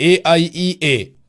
AIEA,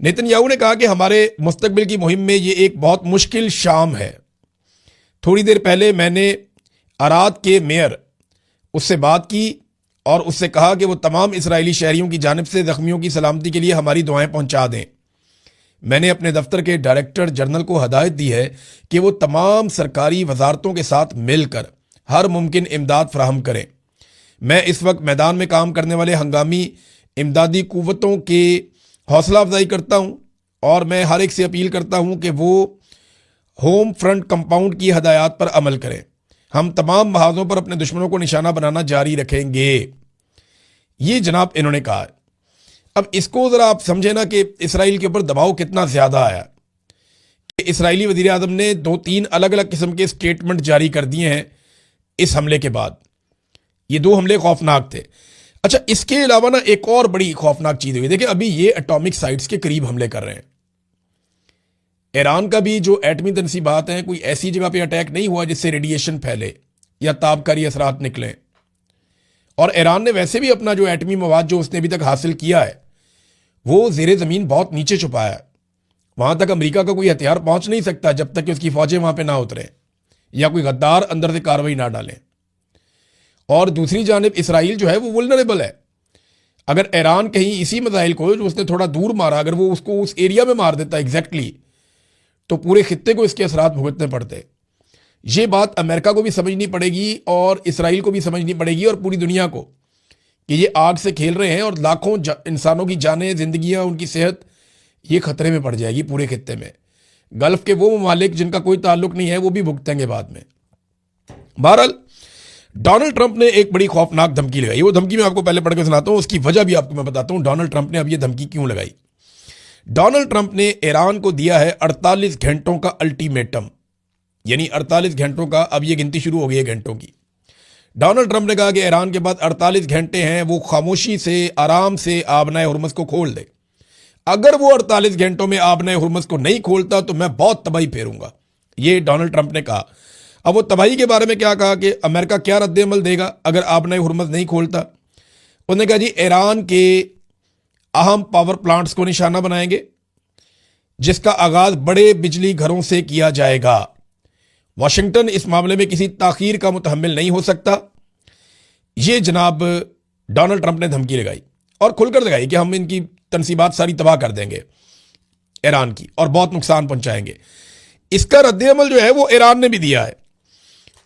Nitin Yahoo نے کہا کہ ہمارے مستقبل کی مہم میں یہ ایک بہت مشکل شام ہے. تھوڑی دیر پہلے میں نے اراد کے میئر اس سے بات کی اور اس سے کہا کہ وہ تمام اسرائیلی شہریوں کی جانب سے زخمیوں کی سلامتی کے لیے ہماری دعائیں پہنچا دیں. میں نے اپنے دفتر کے ڈائریکٹر جنرل کو ہدایت دی ہے کہ وہ تمام سرکاری وزارتوں کے ساتھ مل کر ہر ممکن امداد فراہم کریں. میں اس وقت میدان میں کام کرنے والے ہنگامی امدادی قوتوں کے حوصلہ افزائی کرتا ہوں اور میں ہر ایک سے اپیل کرتا ہوں کہ وہ ہوم فرنٹ کمپاؤنڈ کی ہدایات پر عمل کریں. ہم تمام محاذوں پر اپنے دشمنوں کو نشانہ بنانا جاری رکھیں گے. یہ جناب انہوں نے کہا. اب اس کو ذرا آپ سمجھیں نا کہ اسرائیل کے اوپر دباؤ کتنا زیادہ آیا. اسرائیلی وزیر اعظم نے 2-3 الگ الگ قسم کے سٹیٹمنٹ جاری کر دیے ہیں اس حملے کے بعد. یہ 2 حملے خوفناک تھے. اچھا اس کے علاوہ نا ایک اور بڑی خوفناک چیز ہوئی. دیکھیں ابھی یہ اٹامک سائٹس کے قریب حملے کر رہے ہیں. ایران کا بھی جو ایٹمی تنصیبات ہیں کوئی ایسی جگہ پہ اٹیک نہیں ہوا جس سے ریڈیشن پھیلے یا تابکاری اثرات نکلیں. اور ایران نے ویسے بھی اپنا جو ایٹمی مواد جو اس نے ابھی تک حاصل کیا ہے وہ زیر زمین بہت نیچے چھپایا ہے. وہاں تک امریکہ کا کوئی ہتھیار پہنچ نہیں سکتا جب تک کہ اس کی فوجیں وہاں پہ نہ اتریں یا کوئی غدار اندر سے کارروائی نہ ڈالیں. اور دوسری جانب اسرائیل جو ہے وہ ولنریبل ہے. اگر ایران کہیں اسی میزائل کو جو اس نے تھوڑا دور مارا اگر وہ اس کو اس ایریا میں مار دیتا ایگزیکٹلی تو پورے خطے کو اس کے اثرات بھگتنے پڑتے. یہ بات امریکہ کو بھی سمجھنی پڑے گی اور اسرائیل کو بھی سمجھنی پڑے گی اور پوری دنیا کو کہ یہ آگ سے کھیل رہے ہیں اور لاکھوں انسانوں کی جانیں زندگیاں ان کی صحت یہ خطرے میں پڑ جائے گی پورے خطے میں. گلف کے وہ ممالک جن کا کوئی تعلق نہیں ہے وہ بھی بھگتیں گے بعد میں. بہرحال ڈونلڈ ٹرمپ نے ایک بڑی خوفناک دھمکی لگائی. وہ دھمکی میں آپ کو پہلے پڑھ کے سناتا ہوں, اس کی وجہ بھی آپ کو میں بتاتا ہوں ڈونلڈ ٹرمپ نے اب یہ دھمکی کیوں لگائی. ڈونلڈ ٹرمپ نے ایران کو دیا ہے 48 گھنٹوں کا الٹیمیٹم, یعنی 48 گھنٹوں کا, اب یہ گنتی شروع ہو گئی ہے گھنٹوں کی. ڈونلڈ ٹرمپ نے کہا کہ ایران کے بعد 48 گھنٹے ہیں وہ خاموشی سے آرام سے آبنائے ہرمز کو کھول دے. اگر وہ 48 گھنٹوں میں آبنائے ہرمز کو نہیں کھولتا تو میں بہت تباہی پھیروں گا, یہ ڈونلڈ ٹرمپ نے کہا. اب وہ تباہی کے بارے میں کیا کہا کہ امریکہ کیا رد عمل دے گا اگر آبنائے ہرمز نہیں کھولتا. انہوں نے کہا جی ایران کے اہم پاور پلانٹس کو نشانہ بنائیں گے جس کا آغاز بڑے بجلی گھروں سے کیا جائے گا. واشنگٹن اس معاملے میں کسی تاخیر کا متحمل نہیں ہو سکتا. یہ جناب ڈونلڈ ٹرمپ نے دھمکی لگائی اور کھل کر لگائی کہ ہم ان کی تنصیبات ساری تباہ کر دیں گے ایران کی اور بہت نقصان پہنچائیں گے. اس کا رد عمل جو ہے وہ ایران نے بھی دیا ہے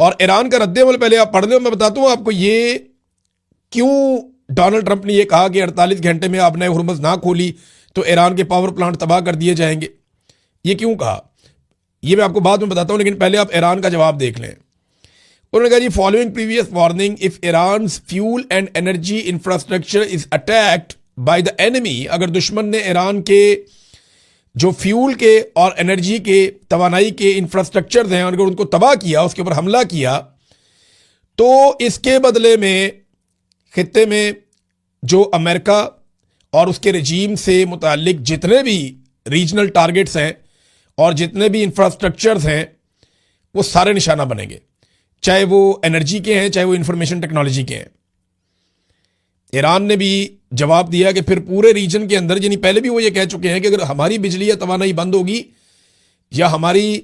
اور ایران کا رد عمل پہلے آپ پڑھ لیں. میں بتاتا ہوں آپ کو یہ کیوں ڈونلڈ ٹرمپ نے یہ کہا کہ 48 گھنٹے میں آپ نے ہرمز نہ کھولی تو ایران کے پاور پلانٹ تباہ کر دیے جائیں گے. یہ کیوں کہا یہ میں آپ کو بعد میں بتاتا ہوں, لیکن پہلے آپ ایران کا جواب دیکھ لیں. انہوں نے کہا جی following previous warning of Iran's fuel and energy infrastructure is attacked by the enemy, اگر دشمن نے ایران کے جو فیول کے اور انرجی کے توانائی کے انفراسٹرکچر ہیں اگر ان کو تباہ کیا, اس کے اوپر حملہ کیا, تو اس کے بدلے میں خطے میں جو امریکہ اور اس کے رجیم سے متعلق جتنے بھی ریجنل ٹارگٹس ہیں اور جتنے بھی انفراسٹرکچرز ہیں وہ سارے نشانہ بنیں گے, چاہے وہ انرجی کے ہیں چاہے وہ انفارمیشن ٹیکنالوجی کے ہیں. ایران نے بھی جواب دیا کہ پھر پورے ریجن کے اندر, یعنی پہلے بھی وہ یہ کہہ چکے ہیں کہ اگر ہماری بجلی یا توانائی بند ہوگی یا ہماری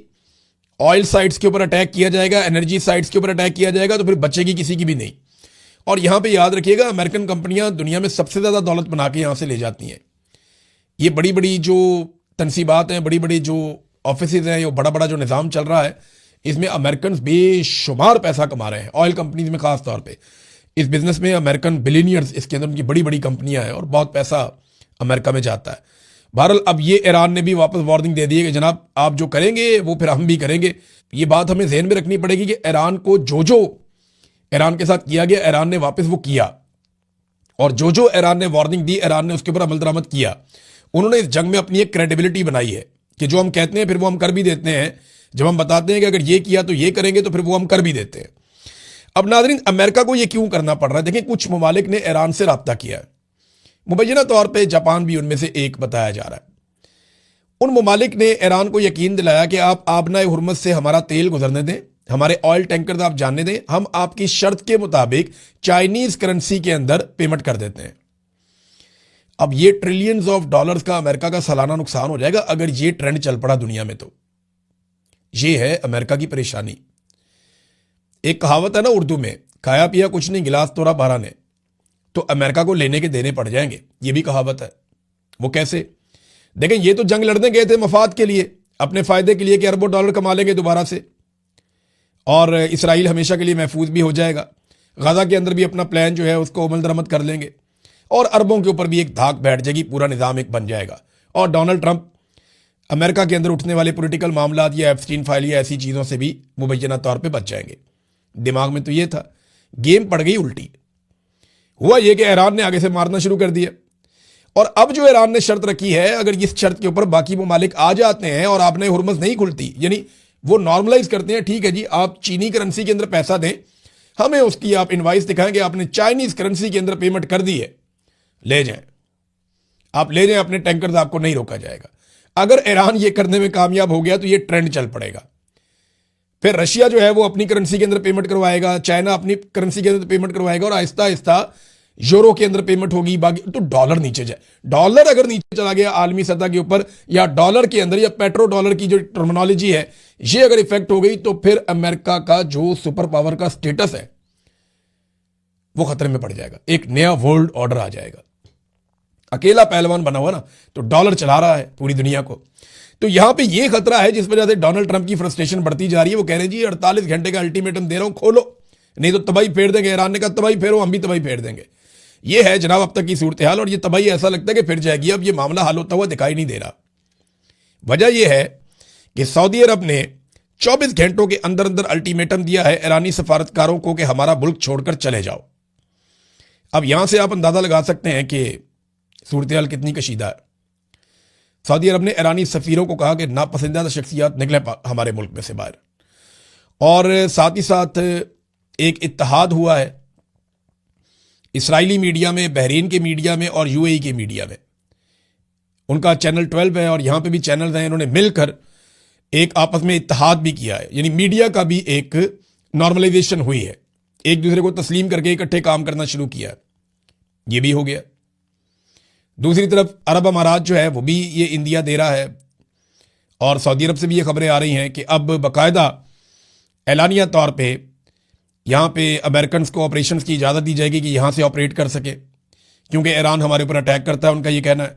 آئل سائٹس کے اوپر اٹیک کیا جائے گا, انرجی سائٹس کے اوپر اٹیک کیا جائے گا, تو پھر بچے گی کسی کی بھی نہیں. اور یہاں پہ یاد رکھیے گا امریکن کمپنیاں دنیا میں سب سے زیادہ دولت بنا کے یہاں سے لے جاتی ہیں. یہ بڑی بڑی جو تنصیبات ہیں, بڑی بڑی جو آفیسز ہیں, یہ بڑا بڑا جو نظام چل رہا ہے, اس میں امریکنز بے شمار پیسہ کما رہے ہیں. آئل کمپنیز میں خاص طور پہ اس بزنس میں امریکن بلینئرز, اس کے اندر ان کی بڑی بڑی کمپنیاں ہیں اور بہت پیسہ امریکہ میں جاتا ہے. بہرحال اب یہ ایران نے بھی واپس وارننگ دے دی ہے کہ جناب آپ جو کریں گے وہ پھر ہم بھی کریں گے. یہ بات ہمیں ذہن میں رکھنی پڑے گی کہ ایران کو جو ایران کے ساتھ کیا گیا ایران نے واپس وہ کیا, اور جو ایران نے وارننگ دی ایران نے اس کے اوپر عمل درآمد کیا. انہوں نے اس جنگ میں اپنی ایک کریڈیبلٹی بنائی ہے کہ جو ہم کہتے ہیں پھر وہ ہم کر بھی دیتے ہیں. جب ہم بتاتے ہیں کہ اگر یہ کیا تو یہ کریں گے تو پھر وہ ہم کر بھی دیتے ہیں. اب ناظرین امریکہ کو یہ کیوں کرنا پڑ رہا ہے؟ دیکھیں کچھ ممالک نے ایران سے رابطہ کیا ہے, مبینہ طور پہ جاپان بھی ان میں سے ایک بتایا جا رہا ہے. ان ممالک نے ایران کو یقین دلایا کہ آپ آبنائے ہرمز سے ہمارا تیل گزرنے دیں, ہمارے آئل ٹینکرز آپ جاننے دیں, ہم آپ کی شرط کے مطابق چائنیز کرنسی کے اندر پیمنٹ کر دیتے ہیں. اب یہ ٹریلینز آف ڈالرز کا امریکہ کا سالانہ نقصان ہو جائے گا اگر یہ ٹرینڈ چل پڑا دنیا میں. تو یہ ہے امریکہ کی پریشانی. ایک کہاوت ہے نا اردو میں, کھایا پیا کچھ نہیں گلاس توڑا 12 نے. تو امریکہ کو لینے کے دینے پڑ جائیں گے, یہ بھی کہاوت ہے. وہ کیسے؟ دیکھیں, یہ تو جنگ لڑنے گئے تھے مفاد کے لیے, اپنے فائدے کے لیے کہ اربوں ڈالر کما لیں گے دوبارہ سے, اور اسرائیل ہمیشہ کے لیے محفوظ بھی ہو جائے گا. غزہ کے اندر بھی اپنا پلان جو ہے اس کو عمل درآمد کر لیں گے, اور اربوں کے اوپر بھی ایک دھاک بیٹھ جائے گی, پورا نظام ایک بن جائے گا. اور ڈونلڈ ٹرمپ امریکہ کے اندر اٹھنے والے پولیٹیکل معاملات یا ایپسٹین فائل یا ایسی چیزوں سے بھی مبینہ طور پہ بچ جائیں گے. دماغ میں تو یہ تھا, گیم پڑ گئی الٹی. ہوا یہ کہ ایران نے آگے سے مارنا شروع کر دیا, اور اب جو ایران نے شرط رکھی ہے, اگر اس شرط کے اوپر باقی ممالک آ جاتے ہیں اور آپ نے ہرمز نہیں کھلتی, یعنی وہ نارملائز کرتے ہیں, ٹھیک ہے جی آپ چینی کرنسی کے اندر پیسہ دیں, ہمیں اس کی آپ انوائس دکھائیں گے آپ نے چائنیز کرنسی کے اندر پیمنٹ کر دی ہے, لے جائیں, آپ لے جائیں اپنے ٹینکرز, آپ کو نہیں روکا جائے گا. اگر ایران یہ کرنے میں کامیاب ہو گیا تو یہ ٹرینڈ چل پڑے گا. پھر رشیا جو ہے وہ اپنی کرنسی کے اندر پیمنٹ کروائے گا, چائنا اپنی کرنسی کے اندر پیمنٹ کروائے گا, اور آہستہ آہستہ یورو کے اندر پیمنٹ ہوگی, باقی تو ڈالر نیچے جائے. ڈالر اگر نیچے چلا گیا عالمی سطح کے اوپر, یا ڈالر کے اندر یا پیٹرو ڈالر کی جو ٹرمنالوجی ہے یہ اگر افیکٹ ہو گئی, تو پھر امریکہ کا جو سپر پاور کا سٹیٹس ہے وہ خطرے میں پڑ جائے گا. ایک نیا ورلڈ آرڈر آ جائے گا. اکیلا پہلوان بنا ہوا نا, تو ڈالر چلا رہا ہے پوری دنیا کو. تو یہاں پہ یہ خطرہ ہے جس وجہ سے ڈونلڈ ٹرمپ کی فرسٹریشن بڑھتی جا رہی ہے. وہ کہہ رہے ہیں جی 48 گھنٹے کا الٹیمیٹم دے رہا ہوں, کھولو نہیں تو تباہی پھیر دیں گے. ایران نے کہا تباہی پھیرو, ہم بھی تباہی پھیر دیں گے. یہ ہے جناب اب تک کی صورتحال, اور یہ تباہی ایسا لگتا ہے کہ پھر جائے گی. اب یہ معاملہ حل ہوتا ہوا دکھائی نہیں دے رہا. وجہ یہ ہے کہ سعودی عرب نے 24 گھنٹوں کے اندر اندر الٹیمیٹم دیا ہے ایرانی سفارتکاروں کو کہ ہمارا ملک چھوڑ کر چلے جاؤ. اب یہاں سے آپ اندازہ لگا سکتے ہیں کہ صورتحال کتنی کشیدہ ہے. سعودی عرب نے ایرانی سفیروں کو کہا کہ ناپسندیدہ شخصیات نکلیں ہمارے ملک میں سے باہر, اور ساتھ ہی ساتھ ایک اتحاد ہوا ہے اسرائیلی میڈیا میں, بحرین کے میڈیا میں, اور یو اے ای کے میڈیا میں. ان کا چینل 12 ہے اور یہاں پہ بھی چینلز ہیں, انہوں نے مل کر ایک آپس میں اتحاد بھی کیا ہے. یعنی میڈیا کا بھی ایک نارملائزیشن ہوئی ہے, ایک دوسرے کو تسلیم کر کے اکٹھے کام کرنا شروع کیا ہے. یہ بھی ہو گیا. دوسری طرف عرب امارات جو ہے وہ بھی یہ انڈیا دے رہا ہے, اور سعودی عرب سے بھی یہ خبریں آ رہی ہیں کہ اب باقاعدہ اعلانیہ طور پہ یہاں پہ امریکنز کو آپریشنز کی اجازت دی جائے گی کہ یہاں سے آپریٹ کر سکے, کیونکہ ایران ہمارے اوپر اٹیک کرتا ہے, ان کا یہ کہنا ہے.